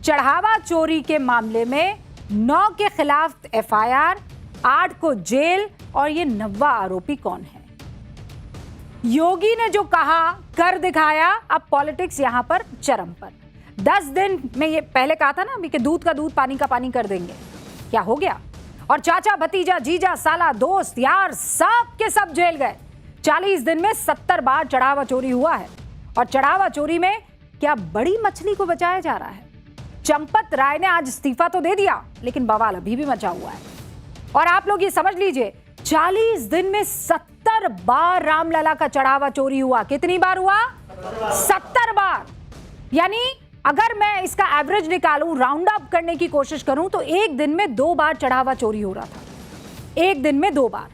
चढ़ावा चोरी के मामले में 9 के खिलाफ एफआईआर, 8 को जेल, और ये 9वां आरोपी कौन है? योगी ने जो कहा कर दिखाया। अब पॉलिटिक्स यहां पर चरम पर। 10 दिन में, ये पहले कहा था ना अभी कि दूध का दूध पानी का पानी कर देंगे, क्या हो गया? और चाचा भतीजा जीजा साला दोस्त यार सब के सब जेल गए। 40 दिन में 70 बार चढ़ावा चोरी हुआ है। और चढ़ावा चोरी में क्या बड़ी मछली को बचाया जा रहा है? चंपत राय ने आज इस्तीफा तो दे दिया, लेकिन बवाल अभी भी मचा हुआ है। और आप लोग ये समझ लीजिए, 40 दिन में 70 बार रामलला का चढ़ावा चोरी हुआ। कितनी बार हुआ? 70 बार। यानी अगर मैं इसका एवरेज निकालूं, राउंड अप करने की कोशिश करूं, तो एक दिन में 2 बार चढ़ावा चोरी हो रहा था। एक दिन में 2 बार।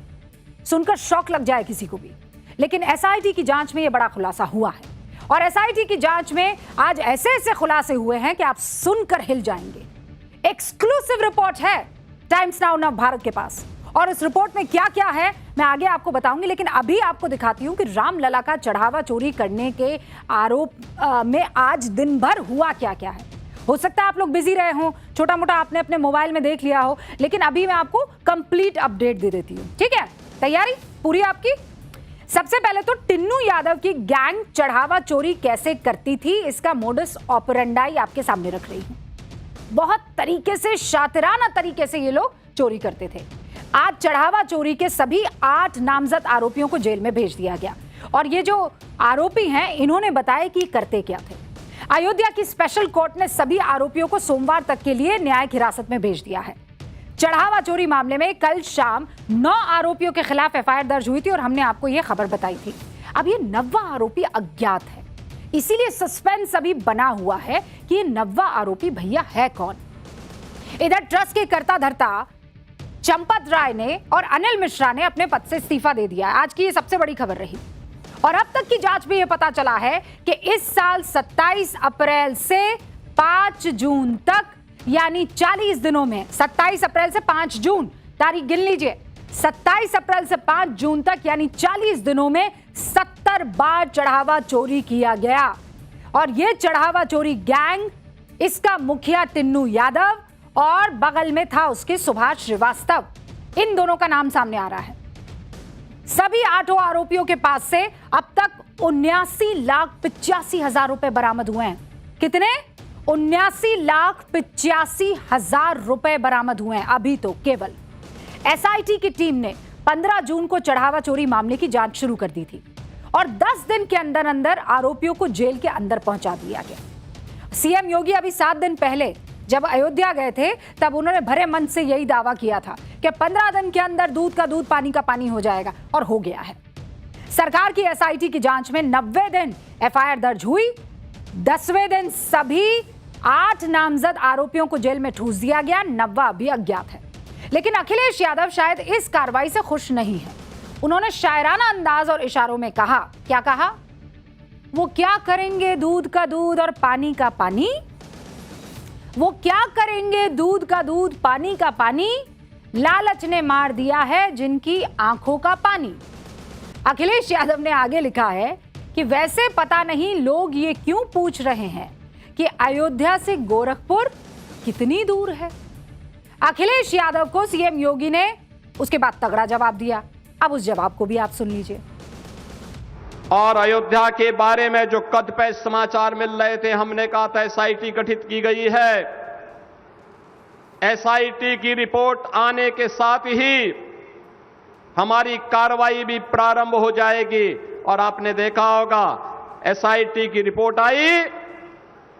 सुनकर शौक लग जाए किसी को भी। लेकिन एसआईटी की जांच में यह बड़ा खुलासा हुआ है। और एसआईटी की जांच में आज ऐसे ऐसे खुलासे हुए हैं कि आप सुनकर हिल जाएंगे। एक्सक्लूसिव रिपोर्ट है टाइम्स नाउ नव भारत के पास, और इस रिपोर्ट में क्या क्या है मैं आगे आपको बताऊंगी। लेकिन अभी आपको दिखाती हूं कि रामलला का चढ़ावा चोरी करने के आरोप में आज दिन भर हुआ क्या क्या है। हो सकता है आप लोग बिजी रहे हों, छोटा मोटा आपने अपने मोबाइल में देख लिया हो, लेकिन अभी मैं आपको कंप्लीट अपडेट दे देती हूं। ठीक है, तैयारी पूरी आपकी? सबसे पहले तो टिन्नू यादव की गैंग चढ़ावा चोरी कैसे करती थी, इसका मोडस ऑपरेंडाई आपके सामने रख रही हूं। बहुत तरीके से, शातिराना तरीके से ये लोग चोरी करते थे। आज चढ़ावा चोरी के सभी 8 नामजद आरोपियों को जेल में भेज दिया गया। और ये जो आरोपी हैं, इन्होंने बताया कि करते क्या थे। अयोध्या की स्पेशल कोर्ट ने सभी आरोपियों को सोमवार तक के लिए न्यायिक हिरासत में भेज दिया है। चढ़ावा चोरी मामले में कल शाम 9 आरोपियों के खिलाफ एफआईआर दर्ज हुई थी और हमने आपको यह खबर बताई थी। अब ये 9वां आरोपी अज्ञात है, इसीलिए सस्पेंस अभी बना हुआ है कि ये 9वां आरोपी भैया है कौन। इधर ट्रस्ट के कर्ता धर्ता चंपत राय ने और अनिल मिश्रा ने अपने पद से इस्तीफा दे दिया। आज की ये सबसे बड़ी खबर रही। और अब तक की जांच में यह पता चला है कि इस साल 27 अप्रैल से 5 जून तक, यानी 40 दिनों में, 27 अप्रैल से 5 जून, तारीख गिन लीजिए, 27 अप्रैल से 5 जून तक यानी 40 दिनों में 70 बार चढ़ावा चोरी किया गया। और यह चढ़ावा चोरी गैंग, इसका मुखिया टिन्नू यादव और बगल में था उसके सुभाष श्रीवास्तव, इन दोनों का नाम सामने आ रहा है। सभी 8 आरोपियों के पास से अब तक 79,85,000 रुपए बरामद हुए हैं। कितने? 79,85,000 रुपए बरामद हुए हैं अभी तो केवल। एसआईटी की टीम ने 15 जून को चढ़ावा चोरी मामले की जांच शुरू कर दी थी और 10 दिन के अंदर अंदर आरोपियों को जेल के अंदर पहुंचा दिया गया। सीएम योगी अभी 7 दिन पहले जब अयोध्या गए थे, तब उन्होंने भरे मन से यही दावा किया था कि 15 दिन के अंदर दूध का दूध पानी का पानी हो जाएगा, और हो गया है। सरकार की एसआईटी की जांच में 90 दिन एफआईआर दर्ज हुई। 10वें दिन सभी 8 नामजद आरोपियों को जेल में ठूस दिया गया। 9वां भी अज्ञात है। लेकिन अखिलेश यादव शायद इस कार्रवाई से खुश नहीं है। उन्होंने शायराना अंदाज और इशारों में कहा, क्या कहा? वो क्या करेंगे दूध का दूध और पानी का पानी, वो क्या करेंगे दूध का दूध पानी का पानी, लालच ने मार दिया है जिनकी आंखों का पानी। अखिलेश यादव ने आगे लिखा है कि वैसे पता नहीं लोग ये क्यों पूछ रहे हैं कि अयोध्या से गोरखपुर कितनी दूर है। अखिलेश यादव को सीएम योगी ने उसके बाद तगड़ा जवाब दिया। अब उस जवाब को भी आप सुन लीजिए। और अयोध्या के बारे में जो कदपे समाचार मिल रहे थे, हमने कहा था एसआईटी गठित की गई है। एसआईटी की रिपोर्ट आने के साथ ही हमारी कार्रवाई भी प्रारंभ हो जाएगी। और आपने देखा होगा, एसआईटी की रिपोर्ट आई,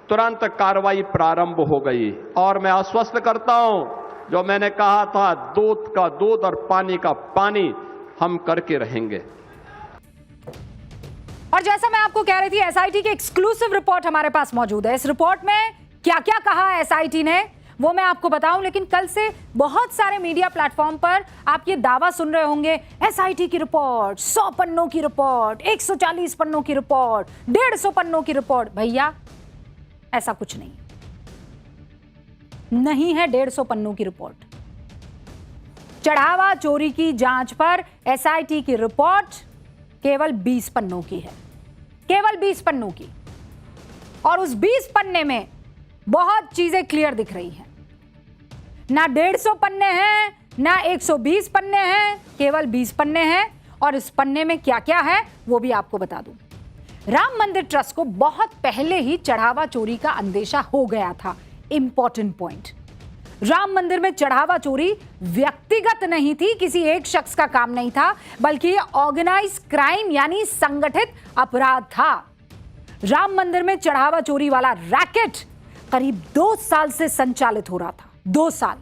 तुरंत कार्रवाई प्रारंभ हो गई। और मैं आश्वस्त करता हूं, जो मैंने कहा था, दूध का दूध और पानी का पानी हम करके रहेंगे। और जैसा मैं आपको कह रही थी, एसआईटी की एक्सक्लूसिव रिपोर्ट हमारे पास मौजूद है। इस रिपोर्ट में क्या क्या कहा एसआईटी ने वो मैं आपको बताऊं। लेकिन कल से बहुत सारे मीडिया प्लेटफॉर्म पर आप ये दावा सुन रहे होंगे, एसआईटी की रिपोर्ट, 100 पन्नों की रिपोर्ट, 140 पन्नों की रिपोर्ट, 150 पन्नों की रिपोर्ट। भैया ऐसा कुछ नहीं है 150 पन्नों की रिपोर्ट। चढ़ावा चोरी की जांच पर एसआईटी की रिपोर्ट केवल 20 पन्नों की है, केवल 20 पन्नों की। और उस 20 पन्ने में बहुत चीजें क्लियर दिख रही हैं। ना 150 पन्ने हैं, ना 120 पन्ने हैं, केवल 20 पन्ने हैं। और इस पन्ने में क्या क्या है वो भी आपको बता दूं। राम मंदिर ट्रस्ट को बहुत पहले ही चढ़ावा चोरी का अंदेशा हो गया था। इंपॉर्टेंट पॉइंट, राम मंदिर में चढ़ावा चोरी व्यक्तिगत नहीं थी, किसी एक शख्स का काम नहीं था, बल्कि ये ऑर्गेनाइज क्राइम यानी संगठित अपराध था। राम मंदिर में चढ़ावा चोरी वाला रैकेट करीब 2 साल से संचालित हो रहा था। 2 साल।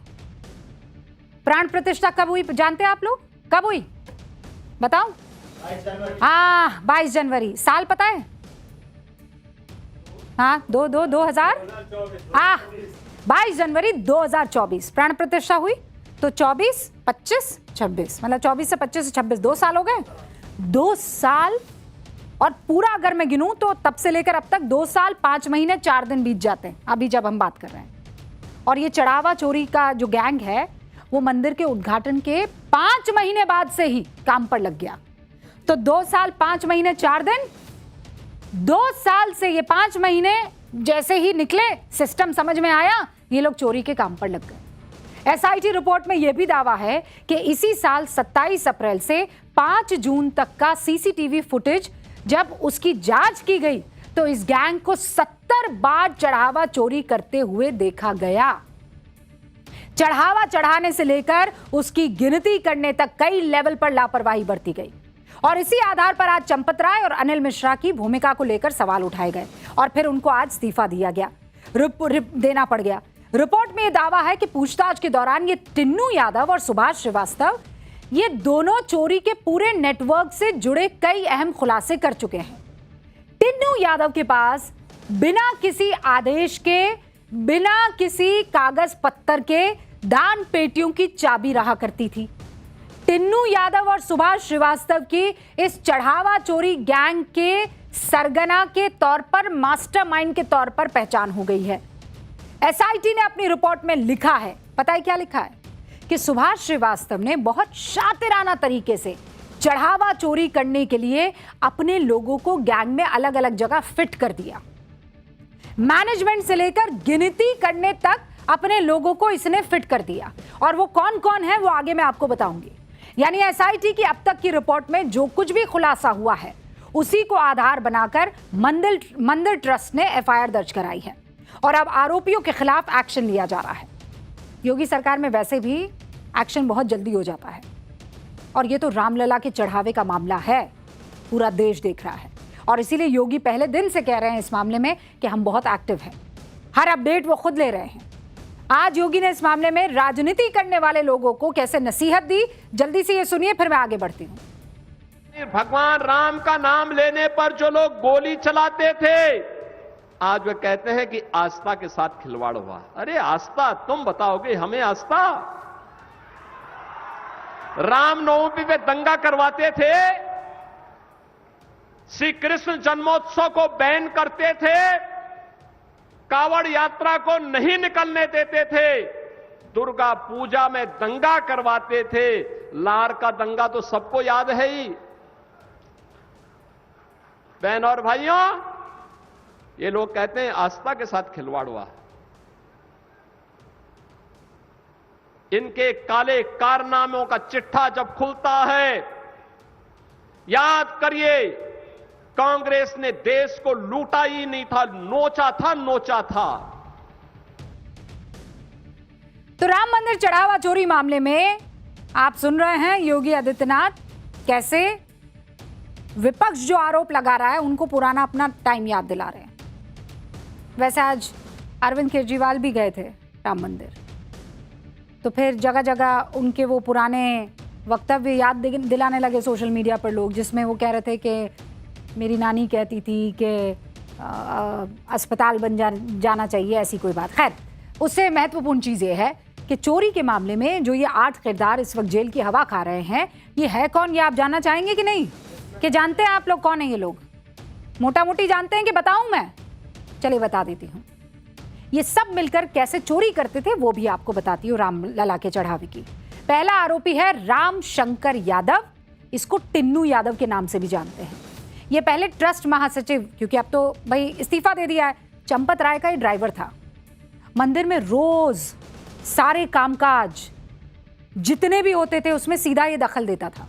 प्राण प्रतिष्ठा कब हुई जानते हैं आप लोग? कब हुई बताओ? 22 जनवरी। साल पता है? हाँ, 22 जनवरी 2024 प्राण प्रतिष्ठा हुई। तो 24, 25, 26, मतलब 24 से 25 से 26 2 साल हो गए। 2 साल। और पूरा अगर मैं गिनूं तो तब से लेकर अब तक 2 साल 5 महीने 4 दिन बीत जाते हैं अभी जब हम बात कर रहे हैं। और ये चढ़ावा चोरी का जो गैंग है वो मंदिर के उद्घाटन के 5 महीने बाद से ही काम पर लग गया। तो 2 साल 5 महीने 4 दिन, 2 साल से ये 5 महीने जैसे ही निकले, सिस्टम समझ में आया, ये लोग चोरी के काम पर लग गए। एसआईटी रिपोर्ट में यह भी दावा है कि इसी साल 27 अप्रैल से 5 जून तक का सीसीटीवी फुटेज जब उसकी जांच की गई तो इस गैंग को 70 बार चढ़ावा चोरी करते हुए देखा गया। चढ़ावा चढ़ाने से लेकर उसकी गिनती करने तक कई लेवल पर लापरवाही बरती गई। और इसी आधार पर आज चंपत राय और अनिल मिश्रा की भूमिका को लेकर सवाल उठाए गए और फिर उनको आज इस्तीफा देना पड़ गया। रिपोर्ट में यह दावा है कि पूछताछ के दौरान ये टिन्नू यादव और सुभाष श्रीवास्तव ये दोनों चोरी के पूरे नेटवर्क से जुड़े कई अहम खुलासे कर चुके हैं। टिन्नू यादव के पास बिना किसी आदेश के, बिना किसी कागज पत्तर के दान पेटियों की चाबी रहा करती थी। टिन्नू यादव और सुभाष श्रीवास्तव की इस चढ़ावा चोरी गैंग के सरगना के तौर पर, मास्टरमाइंड के तौर पर पहचान हो गई है। एसआईटी ने अपनी रिपोर्ट में लिखा है, पता है क्या लिखा है? कि सुभाष श्रीवास्तव ने बहुत शातिराना तरीके से चढ़ावा चोरी करने के लिए अपने लोगों को गैंग में अलग अलग जगह फिट कर दिया। मैनेजमेंट से लेकर गिनती करने तक अपने लोगों को इसने फिट कर दिया। और वो कौन कौन है वो आगे मैं आपको बताऊंगी। यानी एसआईटी की अब तक की रिपोर्ट में जो कुछ भी खुलासा हुआ है उसी को आधार बनाकर मंदिर ट्रस्ट ने एफआईआर दर्ज कराई है और अब आरोपियों के खिलाफ एक्शन लिया जा रहा है। योगी सरकार में वैसे भी एक्शन बहुत जल्दी हो जाता है और ये तो रामलला के चढ़ावे का मामला है, पूरा देश देख रहा है। और इसीलिए योगी पहले दिन से कह रहे हैं इस मामले में कि हम बहुत एक्टिव हैं, हर अपडेट वो खुद ले रहे हैं। आज योगी ने इस मामले में राजनीति करने वाले लोगों को कैसे नसीहत दी, जल्दी से ये सुनिए, फिर मैं आगे बढ़ती हूं। भगवान राम का नाम लेने पर जो लोग गोली चलाते थे, आज वे कहते हैं कि आस्था के साथ खिलवाड़ हुआ। अरे आस्था तुम बताओगे हमें? आस्था रामनवमी पे दंगा करवाते थे, श्री कृष्ण जन्मोत्सव को बैन करते थे, कावड़ यात्रा को नहीं निकलने देते थे, दुर्गा पूजा में दंगा करवाते थे। लार का दंगा तो सबको याद है ही। बहन और भाइयों, ये लोग कहते हैं आस्था के साथ खिलवाड़ हुआ। इनके काले कारनामों का चिट्ठा जब खुलता है, याद करिए कांग्रेस ने देश को लूटा ही नहीं था, नोचा था। तो राम मंदिर चढ़ावा चोरी मामले में आप सुन रहे हैं योगी आदित्यनाथ कैसे विपक्ष जो आरोप लगा रहा है उनको पुराना अपना टाइम याद दिला रहे हैं। वैसे आज अरविंद केजरीवाल भी गए थे राम मंदिर, तो फिर जगह जगह उनके वो पुराने वक्तव्य याद दिलाने लगे सोशल मीडिया पर लोग, जिसमें वो कह रहे थे कि मेरी नानी कहती थी कि अस्पताल बन जाना चाहिए, ऐसी कोई बात। खैर, उससे महत्वपूर्ण चीज़ ये है कि चोरी के मामले में जो ये 8 किरदार इस वक्त जेल की हवा खा रहे हैं, ये है कौन, ये आप जानना चाहेंगे कि नहीं? कि जानते हैं आप लोग कौन है ये लोग? मोटा मोटी जानते हैं कि बताऊं मैं? चलिए बता देती हूँ। ये सब मिलकर कैसे चोरी करते थे वो भी आपको बताती हूँ रामलला के चढ़ावे की। पहला आरोपी है राम शंकर यादव, इसको टिन्नू यादव के नाम से भी जानते हैं। ये पहले ट्रस्ट महासचिव, क्योंकि अब तो भाई इस्तीफा दे दिया है, चंपत राय का ही ड्राइवर था। मंदिर में रोज सारे कामकाज जितने भी होते थे उसमें सीधा ये दखल देता था।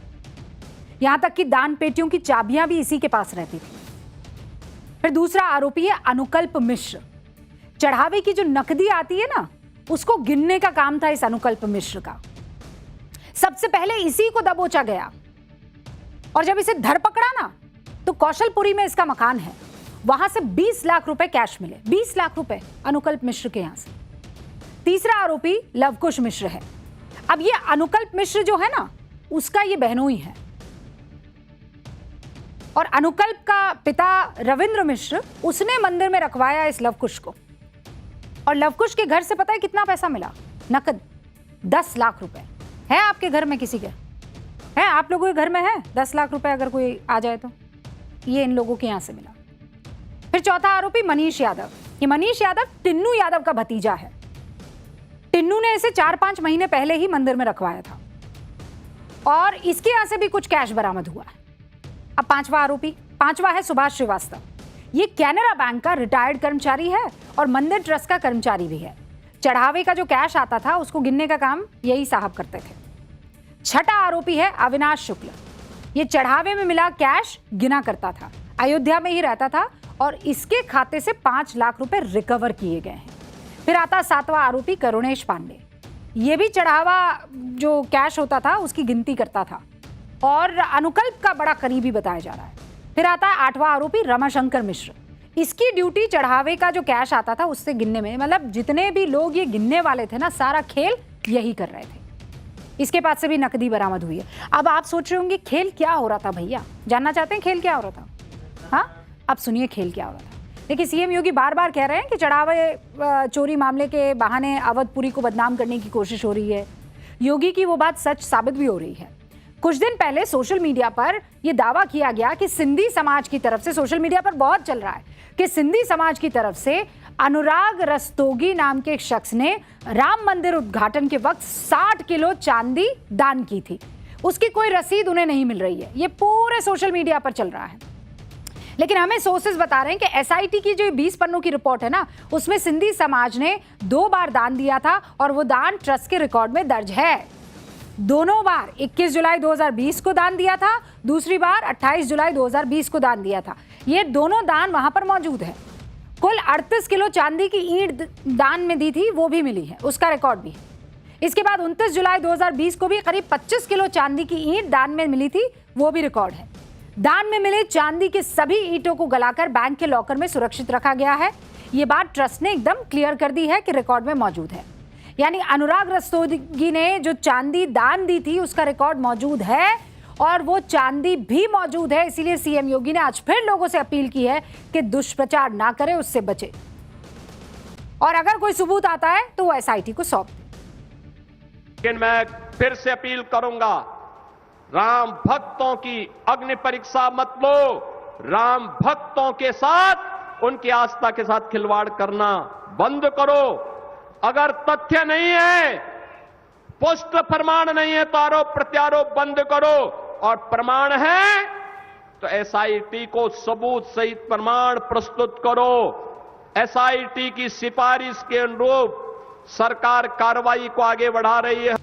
यहां तक कि दान पेटियों की चाबियां भी इसी के पास रहती थी। फिर दूसरा आरोपी है अनुकल्प मिश्र। चढ़ावे की जो नकदी आती है ना, उसको गिनने का काम था इस अनुकल्प मिश्र का। सबसे पहले इसी को दबोचा गया और जब इसे धर पकड़ा ना, तो कौशलपुरी में इसका मकान है, वहां से 20 लाख रुपए कैश मिले। 20 लाख रुपए अनुकल्प मिश्र के यहां से। तीसरा आरोपी लवकुश मिश्र है। अब ये अनुकल्प मिश्र जो है ना, उसका ये बहनोई है और अनुकल्प का पिता रविंद्र मिश्र, उसने मंदिर में रखवाया इस लवकुश को। और लवकुश के घर से पता है कितना पैसा मिला? नकद 10 लाख रुपए। है आपके घर में किसी के? है आप लोगों के घर में है 10 लाख रुपए? अगर कोई आ जाए तो ये इन लोगों के यहां से मिला। फिर चौथा आरोपी मनीष यादव। ये मनीष यादव टिन्नू यादव का भतीजा है। टिन्नू ने इसे 4-5 महीने पहले ही मंदिर में रखवाया था और इसके यहां से भी कुछ कैश बरामद हुआ है। अब पांचवा है सुभाष श्रीवास्तव। ये कैनरा बैंक का रिटायर्ड कर्मचारी है और मंदिर ट्रस्ट का कर्मचारी भी है। चढ़ावे का जो कैश आता था उसको गिनने का काम यही साहब करते थे। छठा आरोपी है अविनाश शुक्ल। ये चढ़ावे में मिला कैश गिना करता था, अयोध्या में ही रहता था और इसके खाते से 5 लाख रुपए रिकवर किए गए हैं। फिर आता सातवां आरोपी करुणेश पांडे। ये भी चढ़ावा जो कैश होता था उसकी गिनती करता था और अनुकल्प का बड़ा करीबी बताया जा रहा है। फिर आता है आठवां आरोपी रमाशंकर मिश्र। इसकी ड्यूटी चढ़ावे का जो कैश आता था उससे गिनने में, मतलब जितने भी लोग ये गिनने वाले थे ना, सारा खेल यही कर रहे थे। इसके पास से भी नकदी बरामद हुई है। अब आप सोच रहे होंगे खेल क्या हो रहा था भैया? जानना चाहते हैं खेल क्या हो रहा था? हाँ, अब सुनिए खेल क्या हो रहा था। देखिए, सीएम योगी बार बार कह रहे हैं कि चढ़ावे चोरी मामले के बहाने अवधपुरी को बदनाम करने की कोशिश हो रही है। योगी की वो बात सच साबित भी हो रही है। कुछ दिन पहले सोशल मीडिया पर यह दावा किया गया कि सिंधी समाज की तरफ से, सोशल मीडिया पर बहुत चल रहा है कि सिंधी समाज की तरफ से अनुराग रस्तोगी नाम के एक शख्स ने राम मंदिर उद्घाटन के वक्त 60 किलो चांदी दान की थी। उसकी कोई रसीद उन्हें नहीं मिल रही है। ये पूरे सोशल मीडिया पर चल रहा है। लेकिन हमें सोर्सेज बता रहे हैं कि एसआईटी की जो 20 पन्नों की रिपोर्ट है ना, उसमें सिंधी समाज ने 2 बार दान दिया था और वो दान ट्रस्ट के रिकॉर्ड में दर्ज है। दोनों बार 21 जुलाई 2020 को दान दिया था, दूसरी बार 28 जुलाई 2020 को दान दिया था। ये दोनों दान वहां पर मौजूद है। कुल 38 किलो चांदी की ईंट दान में दी थी, वो भी मिली है, उसका रिकॉर्ड भी है। इसके बाद 29 जुलाई 2020 को भी करीब 25 किलो चांदी की ईंट दान में मिली थी, वो भी रिकॉर्ड है। दान में मिले चांदी के सभी ईंटों को गलाकर बैंक के लॉकर में सुरक्षित रखा गया है। ये बात ट्रस्ट ने एकदम क्लियर कर दी है कि रिकॉर्ड में मौजूद है। यानी अनुराग रस्तोगी ने जो चांदी दान दी थी उसका रिकॉर्ड मौजूद है और वो चांदी भी मौजूद है। इसीलिए सीएम योगी ने आज फिर लोगों से अपील की है कि दुष्प्रचार ना करें, उससे बचे और अगर कोई सबूत आता है तो वो एसआईटी को सौंप दे। लेकिन मैं फिर से अपील करूंगा, राम भक्तों की अग्नि परीक्षा मत लो। राम भक्तों के साथ, उनकी आस्था के साथ खिलवाड़ करना बंद करो। अगर तथ्य नहीं है, पुष्ट प्रमाण नहीं है तो आरोप प्रत्यारोप बंद करो और प्रमाण है तो एसआईटी को सबूत सहित प्रमाण प्रस्तुत करो। एसआईटी की सिफारिश के अनुरूप सरकार कार्रवाई को आगे बढ़ा रही है।